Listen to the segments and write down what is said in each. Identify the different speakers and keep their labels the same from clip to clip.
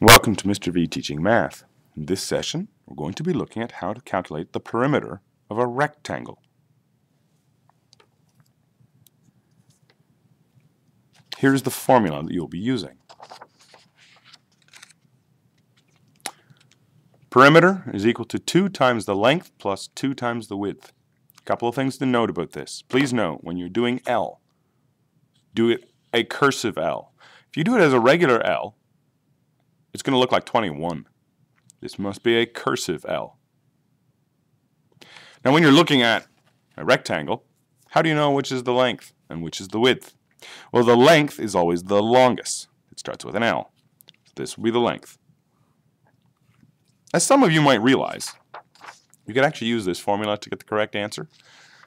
Speaker 1: Welcome to Mr. V Teaching Math. In this session, we're going to be looking at how to calculate the perimeter of a rectangle. Here's the formula that you'll be using. Perimeter is equal to 2 times the length plus 2 times the width. A couple of things to note about this. Please note, when you're doing L, do it a cursive L. If you do it as a regular L, it's going to look like 21. This must be a cursive L. Now when you're looking at a rectangle, how do you know which is the length and which is the width? Well, the length is always the longest. It starts with an L. This will be the length. As some of you might realize, you could actually use this formula to get the correct answer.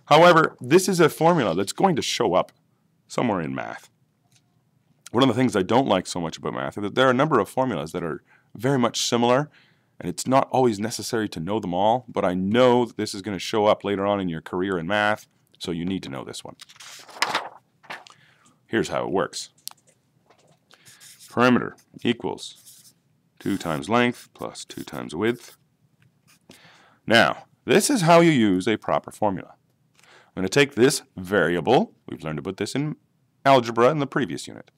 Speaker 1: However, this is a formula that's going to show up somewhere in math. One of the things I don't like so much about math is that there are a number of formulas that are very much similar, and it's not always necessary to know them all, but I know that this is going to show up later on in your career in math, so you need to know this one. Here's how it works. Perimeter equals 2 times length plus 2 times width. Now, this is how you use a proper formula. I'm going to take this variable, we've learned about this in algebra in the previous unit,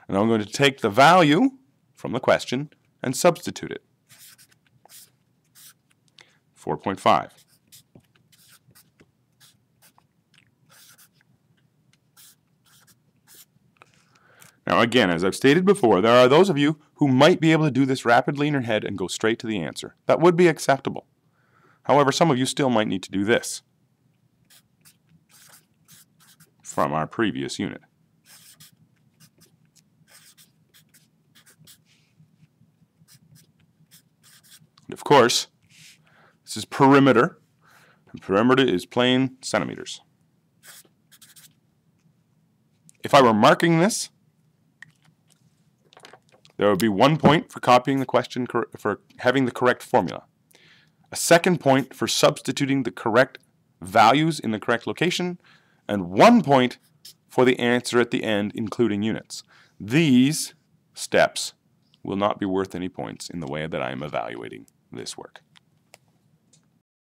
Speaker 1: and I'm going to take the value from the question and substitute it. 4.5. Now again, as I've stated before, there are those of you who might be able to do this rapidly in your head and go straight to the answer. That would be acceptable. However, some of you still might need to do this from our previous unit. And of course, this is perimeter, and perimeter is plain centimeters. If I were marking this, there would be 1 point for copying the question, for having the correct formula. A second point for substituting the correct values in the correct location, and 1 point for the answer at the end, including units. These steps will not be worth any points in the way that I am evaluating this work.